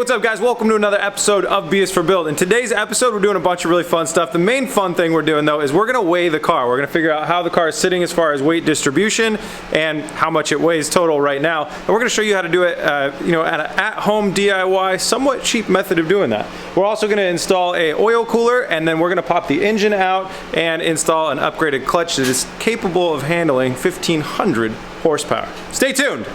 What's up, guys? Welcome to another episode of B is for Build. In today's episode, we're doing a bunch of really fun stuff. The main fun thing we're doing, though, is we're going to weigh the car. We're going to figure out how the car is sitting as far as weight distribution and how much it weighs total right now. And we're going to show you how to do it, at an at-home DIY, somewhat cheap method of doing that. We're also going to install a oil cooler, and then we're going to pop the engine out and install an upgraded clutch that is capable of handling 1,500 horsepower. Stay tuned.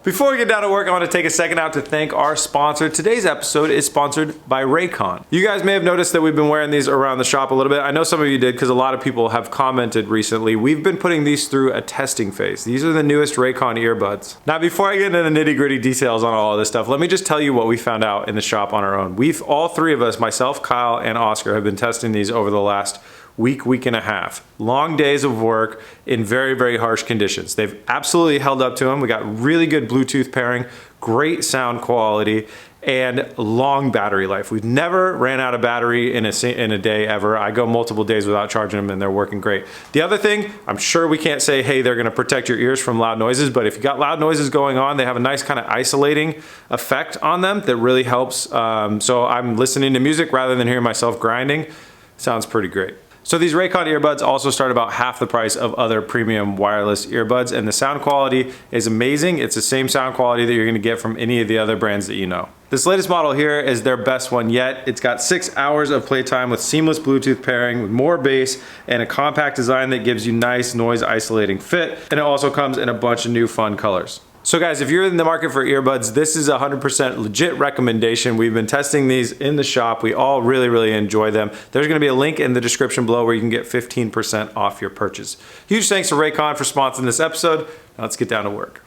Before we get down to work, I want to take a second out to thank our sponsor. Today's episode is sponsored by Huracan. You guys may have noticed that we've been wearing these around the shop a little bit. I know some of you did because a lot of people have commented recently. We've been putting these through a testing phase. These are the newest Huracan earbuds. Now, before I get into the nitty-gritty details on all of this stuff, let me just tell you what we found out in the shop on our own. All three of us, myself, Kyle, and Oscar, have been testing these over the last week and a half. Long days of work in very, very harsh conditions. They've absolutely held up to them. We got really good Bluetooth pairing, great sound quality, and long battery life. We've never ran out of battery in a day ever. I go multiple days without charging them and they're working great. The other thing, I'm sure we can't say, hey, they're gonna protect your ears from loud noises, but if you got loud noises going on, they have a nice kind of isolating effect on them that really helps. So I'm listening to music rather than hearing myself grinding. Sounds pretty great. So these Huracan earbuds also start about half the price of other premium wireless earbuds, and the sound quality is amazing. It's the same sound quality that you're gonna get from any of the other brands that you know. This latest model here is their best one yet. It's got 6 hours of playtime with seamless Bluetooth pairing, with more bass, and a compact design that gives you nice noise isolating fit, and it also comes in a bunch of new fun colors. So guys, if you're in the market for earbuds, this is a 100% legit recommendation. We've been testing these in the shop. We all really, really enjoy them. There's gonna be a link in the description below where you can get 15% off your purchase. Huge thanks to Huracan for sponsoring this episode. Now let's get down to work.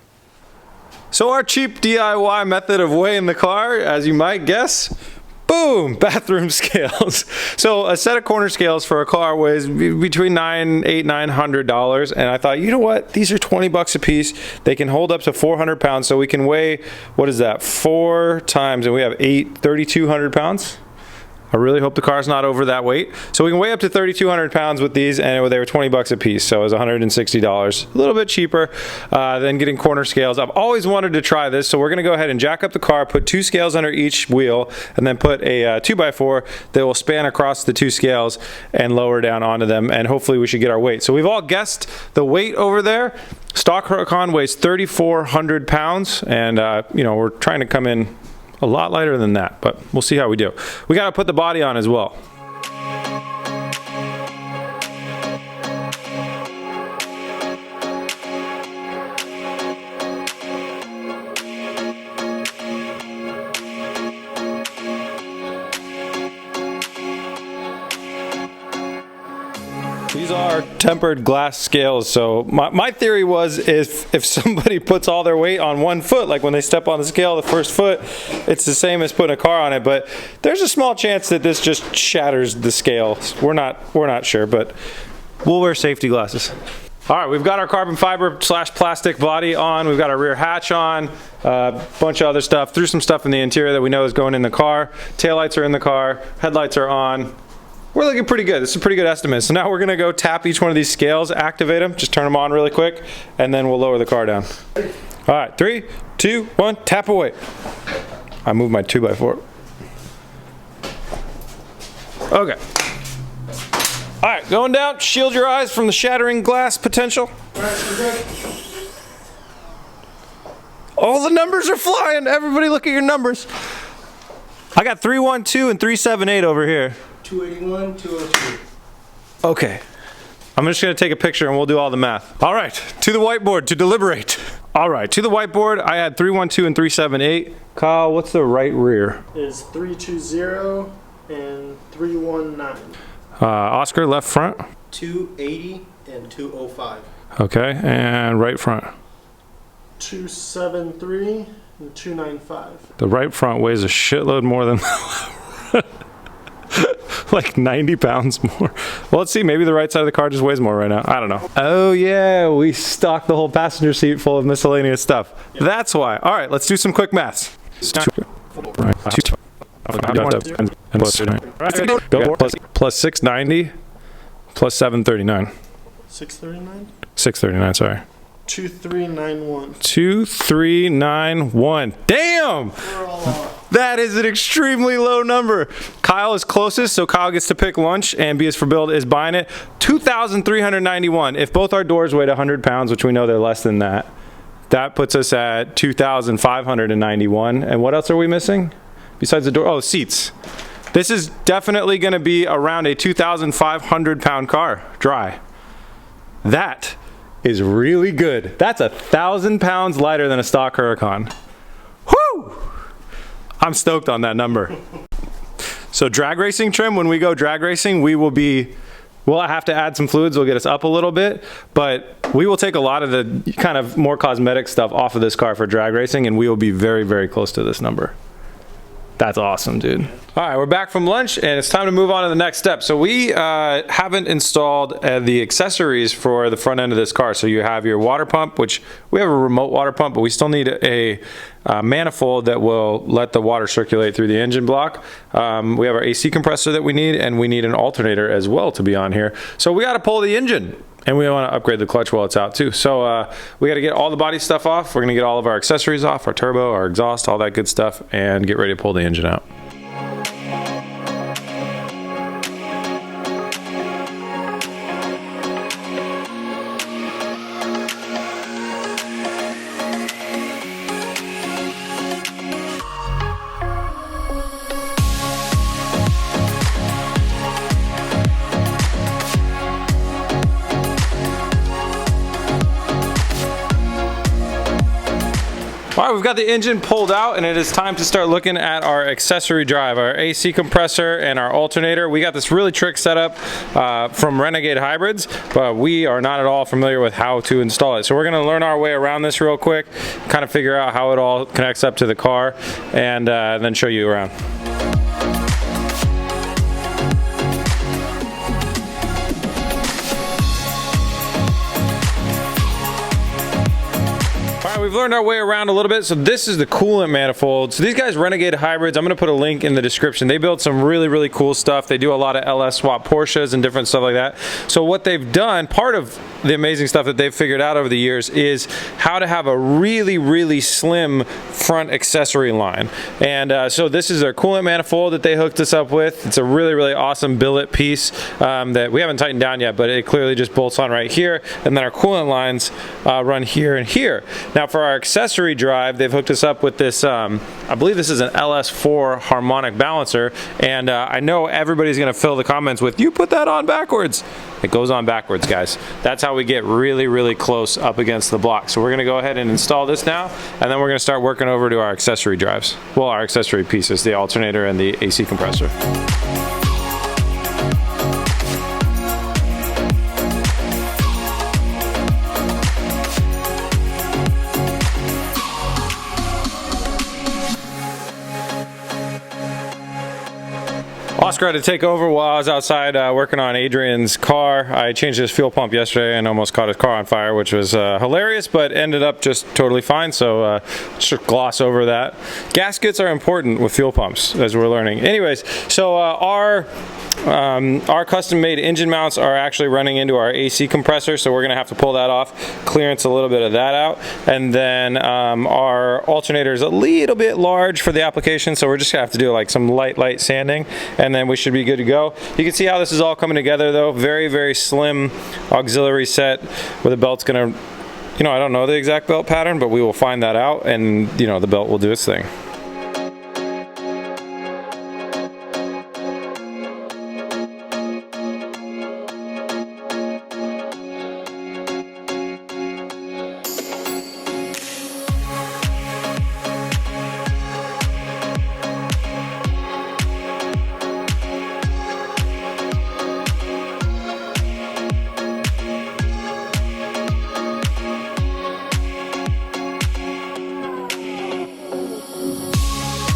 So our cheap DIY method of weighing the car, as you might guess, boom, bathroom scales. So a set of corner scales for a car weighs between $900 and I thought, you know what, these are 20 bucks a piece. They can hold up to 400 pounds, so we can weigh, what is that, 4 times, and we have 3,200 pounds. I really hope the car's not over that weight. So we can weigh up to 3,200 pounds with these, and they were 20 bucks a piece, so it was $160. A little bit cheaper than getting corner scales. I've always wanted to try this, so we're gonna go ahead and jack up the car, put 2 scales under each wheel, and then put a 2x4 that will span across the 2 scales and lower down onto them, and hopefully we should get our weight. So we've all guessed the weight over there. Stock Huracan weighs 3,400 pounds, and we're trying to come in a lot lighter than that, but we'll see how we do. We gotta put the body on as well. These are tempered glass scales, so my theory was if somebody puts all their weight on one foot, like when they step on the scale, the first foot, it's the same as putting a car on it, but there's a small chance that this just shatters the scale. We're not sure, but we'll wear safety glasses. All right, we've got our carbon fiber / plastic body on. We've got our rear hatch on, a bunch of other stuff. Threw some stuff in the interior that we know is going in the car. Taillights are in the car, headlights are on. We're looking pretty good. This is a pretty good estimate. So now we're gonna go tap each one of these scales, activate them, just turn them on really quick, and then we'll lower the car down. All right, 3, 2, 1, tap away. I moved my 2x4. Okay. All right, going down. Shield your eyes from the shattering glass potential. All right, we're good. All the numbers are flying. Everybody look at your numbers. I got 312 and 378 over here. 281, 202. Okay. I'm just gonna take a picture and we'll do all the math. All right, to the whiteboard to deliberate. All right, to the whiteboard, I had 312 and 378. Kyle, what's the right rear? Is 320 and 319. Oscar, left front. 280 and 205. Okay, and right front. 273 and 295. The right front weighs a shitload more than like 90 pounds more. Well, let's see, maybe the right side of the car just weighs more right now. I don't know. Oh yeah, we stocked the whole passenger seat full of miscellaneous stuff. Yep. That's why. All right, let's do some quick maths. Plus 690 plus 739. 639? 639, sorry. 2391. 2391. Damn! We're all off. That is an extremely low number. Kyle is closest, so Kyle gets to pick lunch, and B is for Build is buying it. 2,391. If both our doors weighed 100 pounds, which we know they're less than that, that puts us at 2,591. And what else are we missing? Besides the door, oh, seats. This is definitely gonna be around a 2,500 pound car, dry. That is really good. That's 1,000 pounds lighter than a stock Huracan. Woo! I'm stoked on that number. So drag racing trim, when we go drag racing, we'll have to add some fluids, will get us up a little bit, but we will take a lot of the kind of more cosmetic stuff off of this car for drag racing, and we will be very, very close to this number. That's awesome, dude. All right, we're back from lunch, and it's time to move on to the next step. So we haven't installed the accessories for the front end of this car. So you have your water pump, which we have a remote water pump, but we still need a manifold that will let the water circulate through the engine block. We have our AC compressor that we need, and we need an alternator as well to be on here. So we got to pull the engine. And we want to upgrade the clutch while it's out too. So we got to get all the body stuff off. We're going to get all of our accessories off, our turbo, our exhaust, all that good stuff, and get ready to pull the engine out. All right, we've got the engine pulled out, and it is time to start looking at our accessory drive, our AC compressor and our alternator. We got this really trick setup from Renegade Hybrids, but we are not at all familiar with how to install it. So we're gonna learn our way around this real quick, kind of figure out how it all connects up to the car, and then show you around. We've learned our way around a little bit. So this is the coolant manifold. So these guys, Renegade Hybrids, I'm going to put a link in the description. They build some really, really cool stuff. They do a lot of LS swap Porsches and different stuff like that. So what they've done, part of the amazing stuff that they've figured out over the years is how to have a really, really slim front accessory line. And so this is their coolant manifold that they hooked us up with. It's a really, really awesome billet piece that we haven't tightened down yet, but it clearly just bolts on right here. And then our coolant lines run here and here. Now for our accessory drive, they've hooked us up with this, I believe this is an LS4 harmonic balancer, and I know everybody's gonna fill the comments with, you put that on backwards. It goes on backwards, guys. That's how we get really, really close up against the block. So we're gonna go ahead and install this now, and then we're gonna start working over to our accessory drives. Well, our accessory pieces, the alternator and the AC compressor. Oscar had to take over while I was outside working on Adrian's car. I changed his fuel pump yesterday and almost caught his car on fire, which was hilarious, but ended up just totally fine, so just gloss over that. Gaskets are important with fuel pumps, as we're learning. Anyways, so our custom-made engine mounts are actually running into our AC compressor, so we're going to have to pull that off, clearance a little bit of that out, and then our alternator is a little bit large for the application, so we're just going to have to do like some light sanding, and then we should be good to go. You can see how this is all coming together though. Very, very slim auxiliary set where the belt's going to, you know, I don't know the exact belt pattern, but we will find that out, and you know, the belt will do its thing.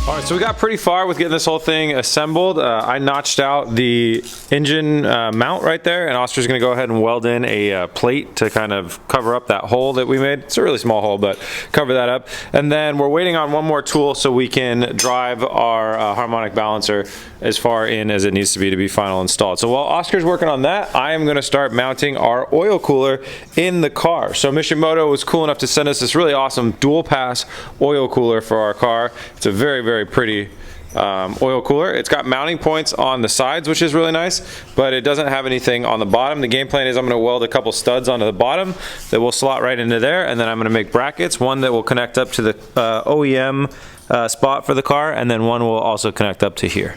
Alright, so we got pretty far with getting this whole thing assembled. I notched out the engine mount right there, and Oscar's going to go ahead and weld in a plate to kind of cover up that hole that we made. It's a really small hole, but cover that up. And then we're waiting on one more tool so we can drive our harmonic balancer as far in as it needs to be final installed. So while Oscar's working on that, I am gonna start mounting our oil cooler in the car. So Mishimoto was cool enough to send us this really awesome dual pass oil cooler for our car. It's a very, very pretty oil cooler. It's got mounting points on the sides, which is really nice, but it doesn't have anything on the bottom. The game plan is I'm going to weld a couple studs onto the bottom that will slot right into there, and then I'm going to make brackets, one that will connect up to the OEM spot for the car, and then one will also connect up to here.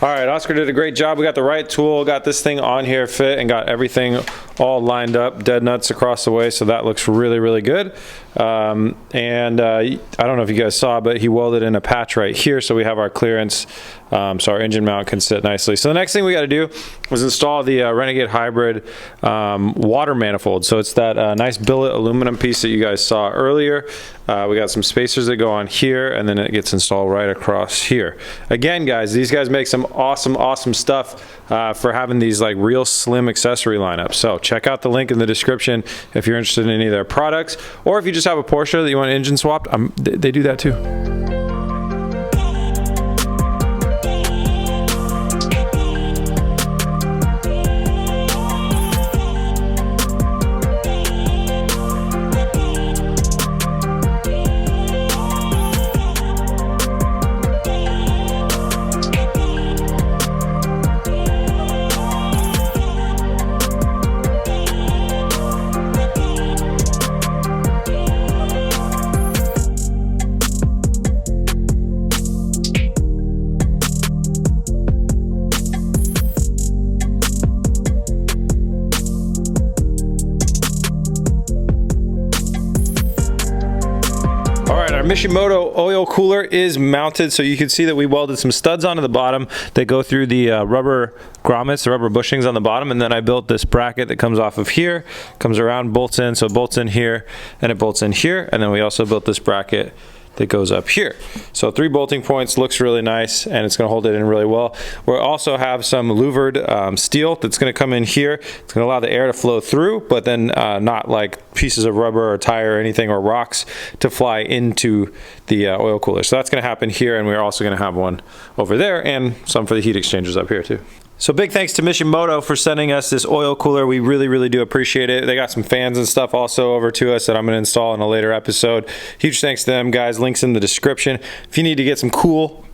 All right, Oscar did a great job. We got the right tool, got this thing on here fit, and got everything all lined up, dead nuts across the way, so that looks really, really good. I don't know if you guys saw, but he welded in a patch right here, so we have our clearance, so our engine mount can sit nicely. So the next thing we got to do was install the Renegade Hybrid water manifold. So it's that nice billet aluminum piece that you guys saw earlier. We got some spacers that go on here, and then it gets installed right across here. Again, guys, these guys make some awesome stuff for having these like real slim accessory lineups. So check out the link in the description if you're interested in any of their products, or if you just have a Porsche that you want engine swapped, they do that too. Mishimoto oil cooler is mounted, so you can see that we welded some studs onto the bottom that go through the rubber grommets, the rubber bushings on the bottom, and then I built this bracket that comes off of here, comes around, bolts in, so it bolts in here and it bolts in here, and then we also built this bracket that goes up here. So 3 bolting points, looks really nice, and it's going to hold it in really well. We also have some louvered steel that's going to come in here. It's going to allow the air to flow through, but then not like pieces of rubber or tire or anything or rocks to fly into the oil cooler. So that's going to happen here, and we're also going to have one over there and some for the heat exchangers up here too. So big thanks to Mishimoto for sending us this oil cooler. We really do appreciate it. They got some fans and stuff also over to us that I'm going to install in a later episode. Huge thanks to them, guys. Links in the description. If you need to get some cool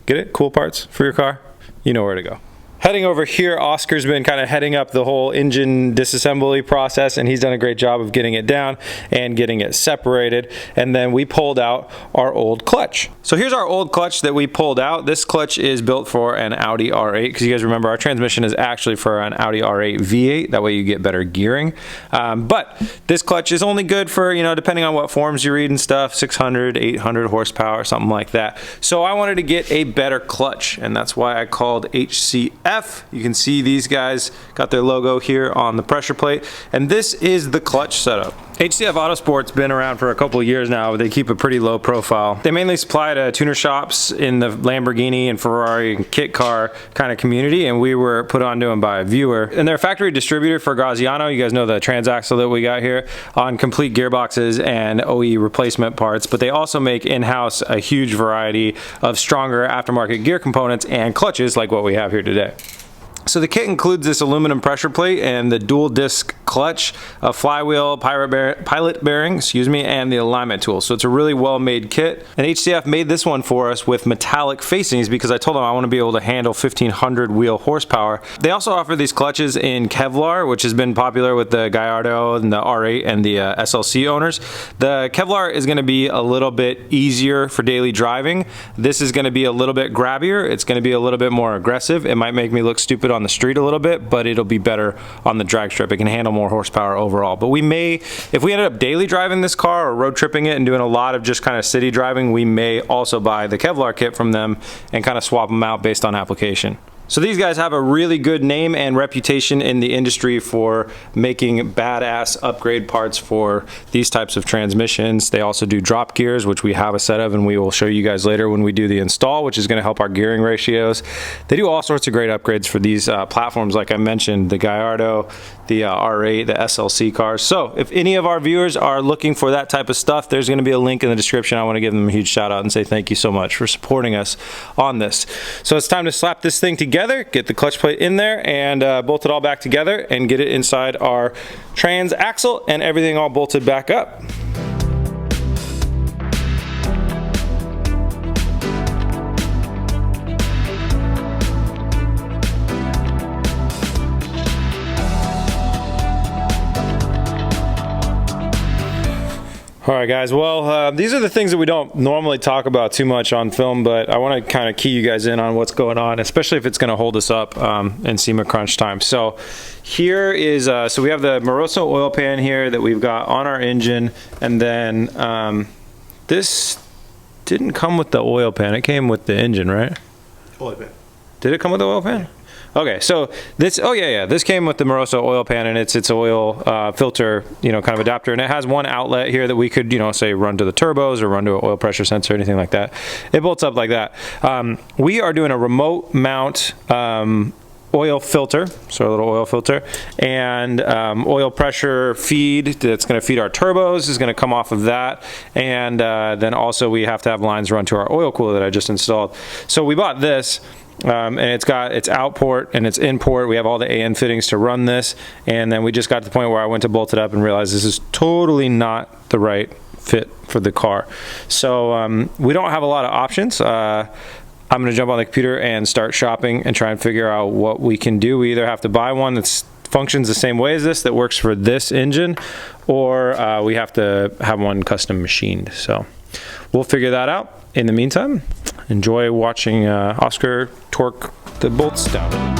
parts for your car, you know where to go. Heading over here, Oscar's been kind of heading up the whole engine disassembly process, and he's done a great job of getting it down and getting it separated. And then we pulled out our old clutch. So here's our old clutch that we pulled out. This clutch is built for an Audi R8, because you guys remember our transmission is actually for an Audi R8 V8. That way you get better gearing. But this clutch is only good for, you know, depending on what forms you read and stuff, 600, 800 horsepower, something like that. So I wanted to get a better clutch, and that's why I called HCF. You can see these guys got their logo here on the pressure plate, and this is the clutch setup. HCF Autosport's been around for a couple of years now. They keep a pretty low profile. They mainly supply to tuner shops in the Lamborghini and Ferrari and kit car kind of community, and we were put onto them by a viewer. And they're a factory distributor for Graziano. You guys know the transaxle that we got here on complete gearboxes and OE replacement parts, but they also make in-house a huge variety of stronger aftermarket gear components and clutches like what we have here today. So the kit includes this aluminum pressure plate and the dual disc clutch, a flywheel, pilot bearing, excuse me, and the alignment tool. So it's a really well-made kit. And HCF made this one for us with metallic facings because I told them I want to be able to handle 1500 wheel horsepower. They also offer these clutches in Kevlar, which has been popular with the Gallardo and the R8 and the SLC owners. The Kevlar is going to be a little bit easier for daily driving. This is going to be a little bit grabbier. It's going to be a little bit more aggressive. It might make me look stupid on the street a little bit, but it'll be better on the drag strip. It can handle more horsepower overall. But we may, if we ended up daily driving this car or road tripping it and doing a lot of just kind of city driving, we may also buy the Kevlar kit from them and kind of swap them out based on application. So these guys have a really good name and reputation in the industry for making badass upgrade parts for these types of transmissions. They also do drop gears, which we have a set of and we will show you guys later when we do the install, which is going to help our gearing ratios. They do all sorts of great upgrades for these platforms, like I mentioned, the Gallardo, the R8, the SLC cars. So if any of our viewers are looking for that type of stuff, there's going to be a link in the description. I want to give them a huge shout out and say thank you so much for supporting us on this. So it's time to slap this thing together, get the clutch plate in there, and bolt it all back together and get it inside our trans axle and everything all bolted back up. All right, guys, well, these are the things that we don't normally talk about too much on film, but I want to kind of key you guys in on what's going on, especially if it's going to hold us up in SEMA crunch time. So here is, so we have the Moroso oil pan here that we've got on our engine, and then this didn't come with the oil pan. It came with the engine, right? Oil pan. Did it come with the oil pan? Okay, so this, oh yeah, this came with the Moroso oil pan, and it's oil filter, you know, kind of adapter, and it has one outlet here that we could, you know, say run to the turbos or run to an oil pressure sensor, anything like that. It bolts up like that. We are doing a remote mount oil filter, so a little oil filter, and oil pressure feed that's going to feed our turbos is going to come off of that, and then also we have to have lines run to our oil cooler that I just installed. So we bought this. And it's got its out port and its in port. We have all the AN fittings to run this, and then we just got to the point where I went to bolt it up and realized this is totally not the right fit for the car. So we don't have a lot of options. I'm going to jump on the computer and start shopping and try and figure out what we can do. We either have to buy one that functions the same way as this, that works for this engine, or we have to have one custom machined. So we'll figure that out. In the meantime, enjoy watching Oscar torque the bolts down.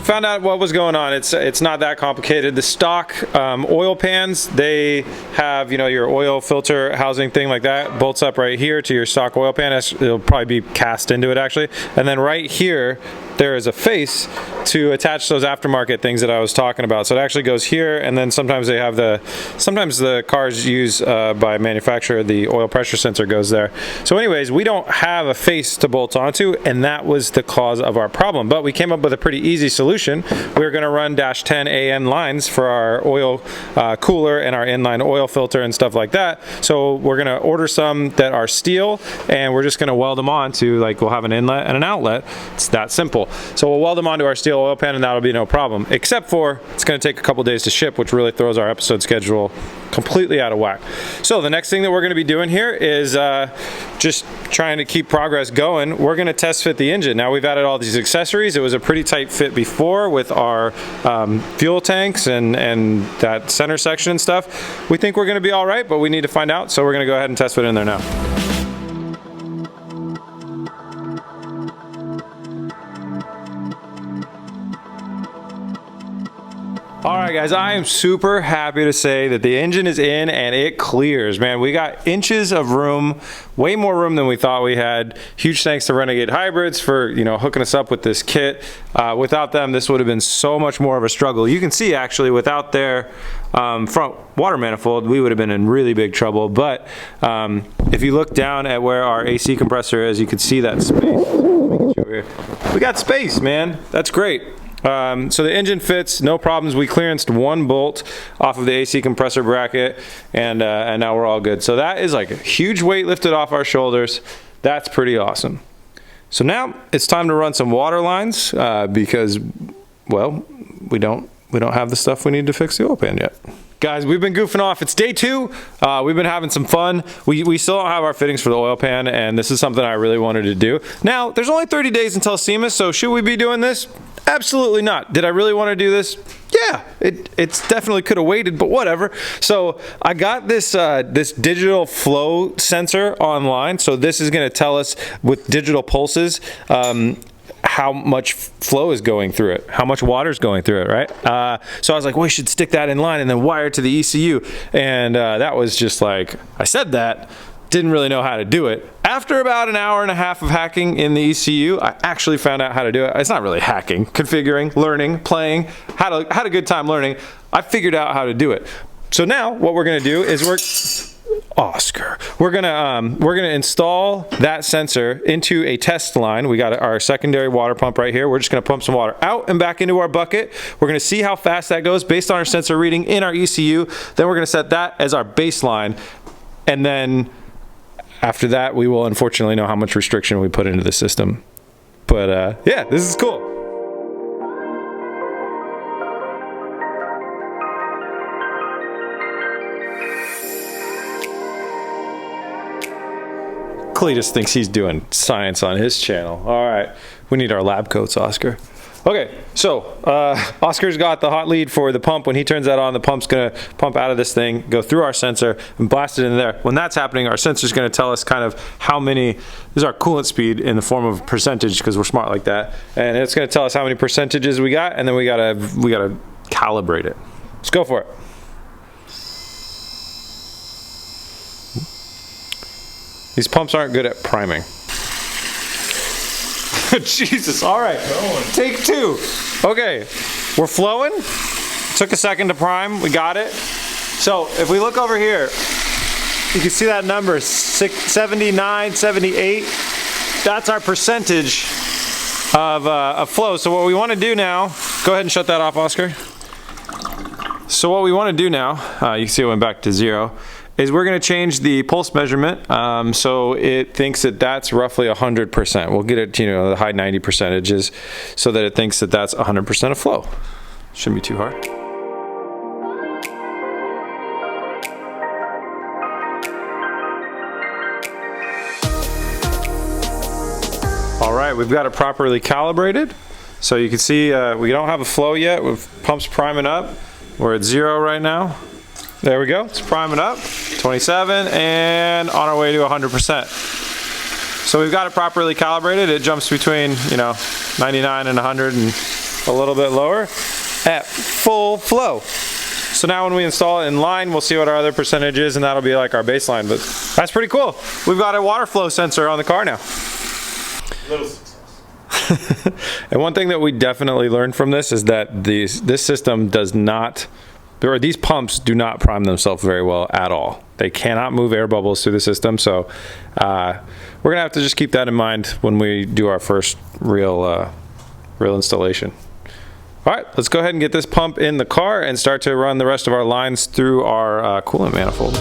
Found out what was going on. It's not that complicated. The stock oil pans, they have, you know, your oil filter housing thing like that, bolts up right here to your stock oil pan. It'll probably be cast into it actually, and then right here there is a face to attach those aftermarket things that I was talking about. So it actually goes here, and then sometimes they have sometimes the cars use by manufacturer, the oil pressure sensor goes there. So anyways, we don't have a face to bolt onto, and that was the cause of our problem. But we came up with a pretty easy solution. We were going to run -10 AN lines for our oil cooler and our inline oil filter and stuff like that. So we're going to order some that are steel, and we're just going to weld them on to, like, we'll have an inlet and an outlet. It's that simple. So we'll weld them onto our steel oil pan, and that'll be no problem, except for it's going to take a couple days to ship, which really throws our episode schedule completely out of whack. So the next thing that we're going to be doing here is just trying to keep progress going. We're going to test fit the engine. Now we've added all these accessories. It was a pretty tight fit before with our fuel tanks and that center section and stuff. We think we're going to be all right, but we need to find out. So we're going to go ahead and test fit in there now. All right, guys, I am super happy to say that the engine is in and it clears, man. We got inches of room, way more room than we thought we had. Huge thanks to Renegade Hybrids for, you know, hooking us up with this kit. Without them, this would have been so much more of a struggle. You can see, actually, without their front water manifold, we would have been in really big trouble. But if you look down at where our AC compressor is, you can see that space. Let me get you over here. We got space, man. That's great. So the engine fits, no problems. We clearanced one bolt off of the AC compressor bracket, and now we're all good. So that is like a huge weight lifted off our shoulders. That's pretty awesome. So now it's time to run some water lines because, well, we don't have the stuff we need to fix the oil pan yet. Guys, we've been goofing off. It's day 2. We've been having some fun. We still don't have our fittings for the oil pan, and this is something I really wanted to do. Now, there's only 30 days until SEMA, so should we be doing this? Absolutely not. Did I really want to do this? Yeah, it's definitely could have waited, but whatever. So I got this this digital flow sensor online. So this is going to tell us with digital pulses how much flow is going through it, how much water is going through it, right? So I was like, well, we should stick that in line and then wire it to the ECU. And that was just like, I said that, didn't really know how to do it. After about an hour and a half of hacking in the ECU, I actually found out how to do it. It's not really hacking, configuring, learning, playing, had a good time learning. I figured out how to do it. So now what we're gonna do is we're gonna install that sensor into a test line. We got our secondary water pump right here. We're just gonna pump some water out and back into our bucket. We're gonna see how fast that goes based on our sensor reading in our ECU. Then we're gonna set that as our baseline, and then after that, we will unfortunately know how much restriction we put into the system. But yeah, this is cool. Cletus thinks he's doing science on his channel. All right, we need our lab coats, Oscar. Okay, so Oscar's got the hot lead for the pump. When he turns that on, the pump's gonna pump out of this thing, go through our sensor, and blast it in there. When that's happening, our sensor's gonna tell us kind of how many, this is our coolant speed in the form of percentage, because we're smart like that. And it's gonna tell us how many percentages we got, and then we gotta calibrate it. Let's go for it. These pumps aren't good at priming. Jesus, all right. Take 2. Okay, we're flowing. Took a second to prime, we got it. So if we look over here, you can see that number, 79, 78. That's our percentage of flow. So what we want to do now, go ahead and shut that off, Oscar. So what we want to do now, you can see it went back to 0, is we're going to change the pulse measurement so it thinks that that's roughly 100%. We'll get it to, you know, the high 90 percentages so that it thinks that that's 100% of flow. Shouldn't be too hard. All right, we've got it properly calibrated. So you can see we don't have a flow yet. With pumps priming up. We're at 0 right now. There we go, it's priming up, 27, and on our way to 100%. So we've got it properly calibrated. It jumps between, you know, 99 and 100 and a little bit lower at full flow. So now when we install it in line, we'll see what our other percentage is, and that'll be like our baseline. But that's pretty cool. We've got a water flow sensor on the car now. Little success. And one thing that we definitely learned from this is that this system does not, or these pumps do not prime themselves very well at all. They cannot move air bubbles through the system, so we're gonna have to just keep that in mind when we do our first real installation. All right, let's go ahead and get this pump in the car and start to run the rest of our lines through our coolant manifold.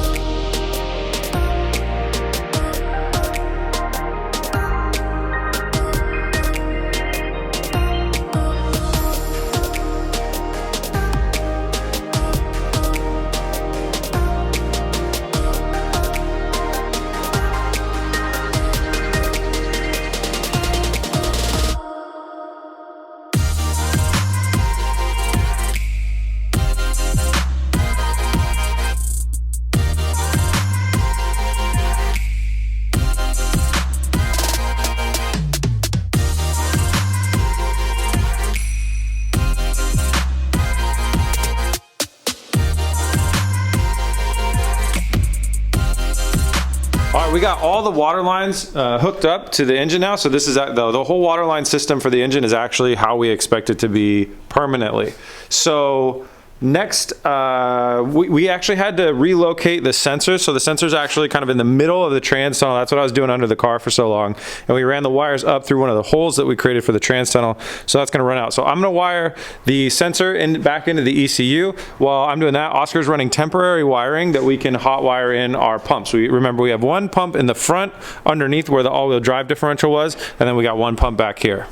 got all the water lines hooked up to the engine now. So this is the whole water line system for the engine is actually how we expect it to be permanently. So next, we actually had to relocate the sensor. So the sensor's actually kind of in the middle of the trans tunnel. That's what I was doing under the car for so long. And we ran the wires up through one of the holes that we created for the trans tunnel. So that's gonna run out. So I'm gonna wire the sensor back into the ECU. While I'm doing that, Oscar's running temporary wiring that we can hot wire in our pumps. Remember, we have one pump in the front underneath where the all-wheel drive differential was, and then we got one pump back here.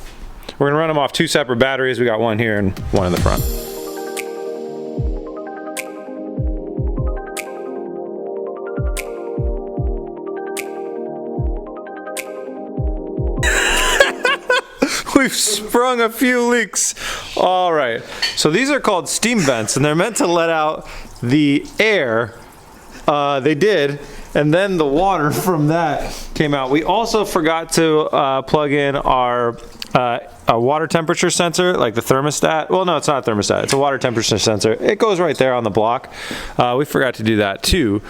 We're gonna run them off 2 separate batteries. We got one here and one in the front. We've sprung a few leaks. All right, so these are called steam vents, and they're meant to let out the air. They did, and then the water from that came out. We also forgot to plug in our water temperature sensor, like the thermostat. Well, no, it's not a thermostat. It's a water temperature sensor. It goes right there on the block. We forgot to do that too.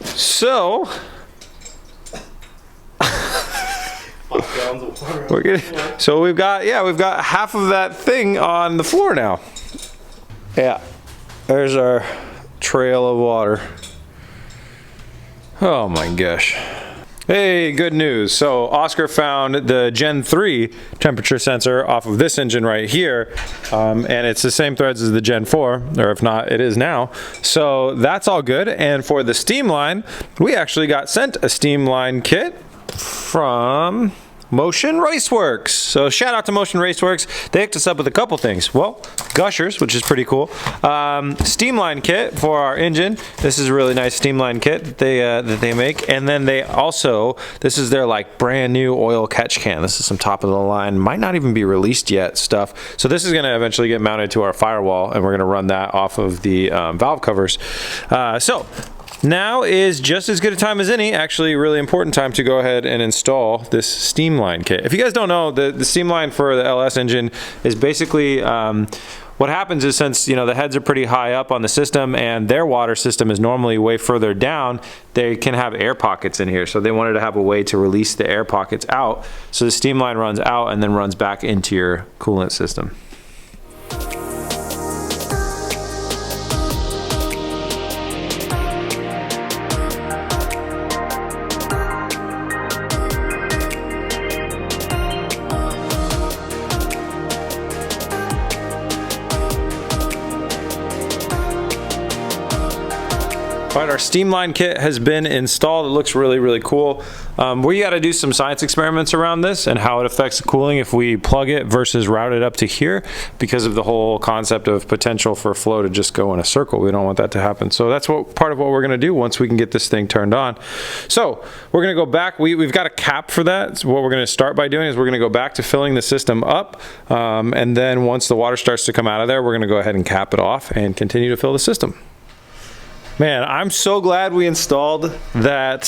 So we're gonna, so we've got half of that thing on the floor now. Yeah, there's our trail of water. Oh my gosh. Hey, good news. So Oscar found the Gen 3 temperature sensor off of this engine right here, and it's the same threads as the Gen 4, or if not, it is now. So that's all good. And for the steam line, we actually got sent a steam line kit from Motion Raceworks. So shout out to Motion Raceworks. They hooked us up with a couple things. Well, gushers, which is pretty cool. Steam line kit for our engine. This is a really nice steam line kit that they make. And then they also, this is their like brand new oil catch can. This is some top of the line, might not even be released yet stuff. So this is going to eventually get mounted to our firewall, and we're going to run that off of the valve covers. So now is just as good a time as any, actually a really important time to go ahead and install this steam line kit. If you guys don't know, the steam line for the LS engine is basically, what happens is, since the heads are pretty high up on the system and their water system is normally way further down, they can have air pockets in here. So they wanted to have a way to release the air pockets out. So the steam line runs out and then runs back into your coolant system. All right, our steam line kit has been installed. It looks really, really cool. We got to do some science experiments around this and how it affects the cooling if we plug it versus route it up to here, because of the whole concept of potential for flow to just go in a circle. We don't want that to happen. So that's part of what we're going to do once we can get this thing turned on. So we're going to go back. We've got a cap for that. So what we're going to start by doing is we're going to go back to filling the system up. And then once the water starts to come out of there, we're going to go ahead and cap it off and continue to fill the system. Man, I'm so glad we installed that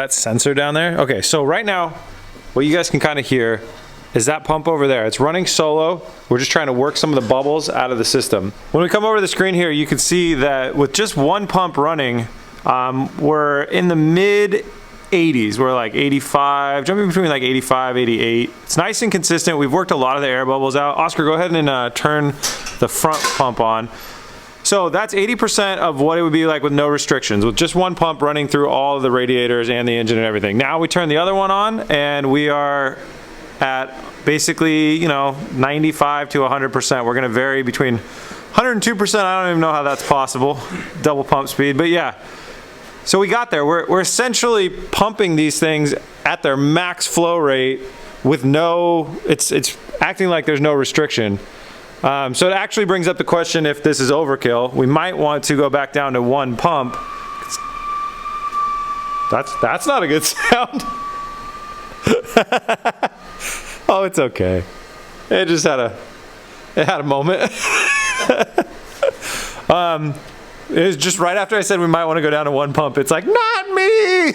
sensor down there. Okay, so right now, what you guys can kind of hear is that pump over there. It's running solo. We're just trying to work some of the bubbles out of the system. When we come over to the screen here, you can see that with just one pump running, we're in the mid 80s. We're like 85, jumping between like 85, 88. It's nice and consistent. We've worked a lot of the air bubbles out. Oscar, go ahead and turn the front pump on. So that's 80% of what it would be like with no restrictions, with just one pump running through all of the radiators and the engine and everything. Now we turn the other one on and we are at basically, 95 to 100%. We're gonna vary between 100 and 2%. I don't even know how that's possible, double pump speed, but yeah. So we got there. We're essentially pumping these things at their max flow rate with no, it's acting like there's no restriction. So it actually brings up the question, if this is overkill, we might want to go back down to one pump. That's not a good sound. Oh, it's okay. It just had a moment. It was just right after I said we might want to go down to one pump. It's like, not me.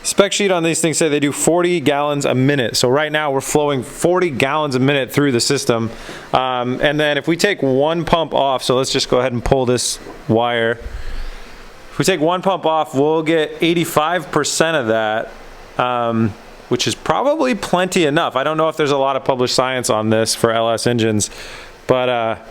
Spec sheet on these things say they do 40 gallons a minute. So right now we're flowing 40 gallons a minute through the system. And then if we take one pump off, so let's just go ahead and pull this wire If we take one pump off, we'll get 85% of that, which is probably plenty enough. I don't know if there's a lot of published science on this for LS engines, but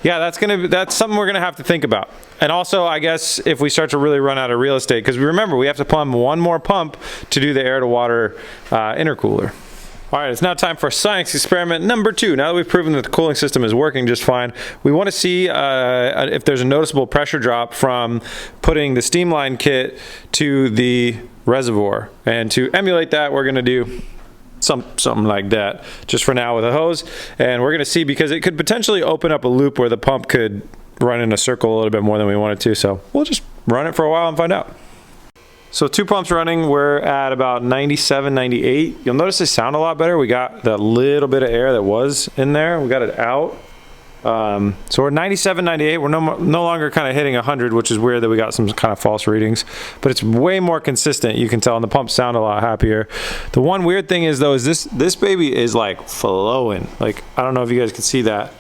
yeah, that's something we're gonna have to think about. And also, I guess if we start to really run out of real estate, because remember, we have to pump one more pump to do the air to water intercooler. All right, it's now time for science experiment number 2. Now that we've proven that the cooling system is working just fine, we want to see if there's a noticeable pressure drop from putting the steam line kit to the reservoir. And to emulate that, we're going to do something like that, just for now with a hose. And we're going to see, because it could potentially open up a loop where the pump could run in a circle a little bit more than we want it to. So we'll just run it for a while and find out. So 2 pumps running, we're at about 97, 98. You'll notice they sound a lot better. We got that little bit of air that was in there. We got it out. So we're 97, 98. We're no longer kind of hitting 100, which is weird that we got some kind of false readings. But it's way more consistent, you can tell, and the pumps sound a lot happier. The one weird thing is, though, is this baby is like flowing. Like, I don't know if you guys can see that.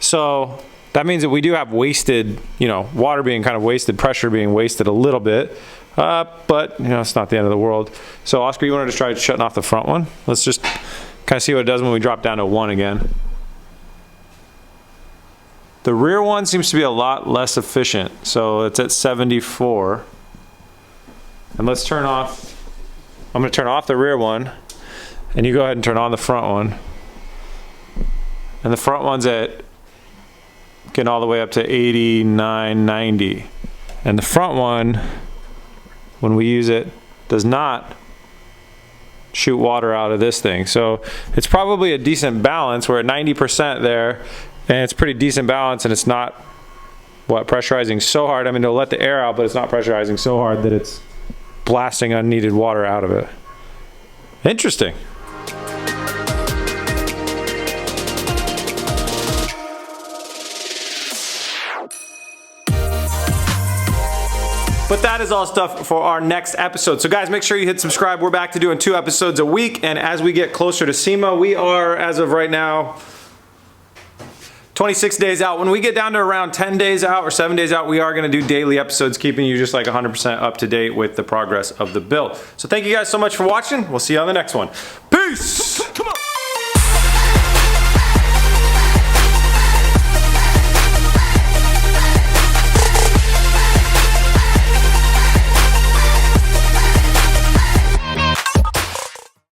So that means that we do have wasted, you know, water being kind of wasted, pressure being wasted a little bit. But, you know, it's not the end of the world. So, Oscar, you wanted to try shutting off the front one? Let's just kind of see what it does when we drop down to 1 again. The rear one seems to be a lot less efficient. So, it's at 74. And let's turn off, I'm going to turn off the rear one. And you go ahead and turn on the front one. And the front one's at getting all the way up to 89, 90. And the front one, when we use it, does not shoot water out of this thing. So it's probably a decent balance. We're at 90% there, and it's pretty decent balance, and it's not, pressurizing so hard. I mean, it'll let the air out, but it's not pressurizing so hard that it's blasting unneeded water out of it. Interesting. But that is all stuff for our next episode. So guys, make sure you hit subscribe. We're back to doing 2 episodes a week. And as we get closer to SEMA, we are, as of right now, 26 days out. When we get down to around 10 days out or 7 days out, we are gonna do daily episodes, keeping you just like 100% up to date with the progress of the build. So thank you guys so much for watching. We'll see you on the next one. Peace!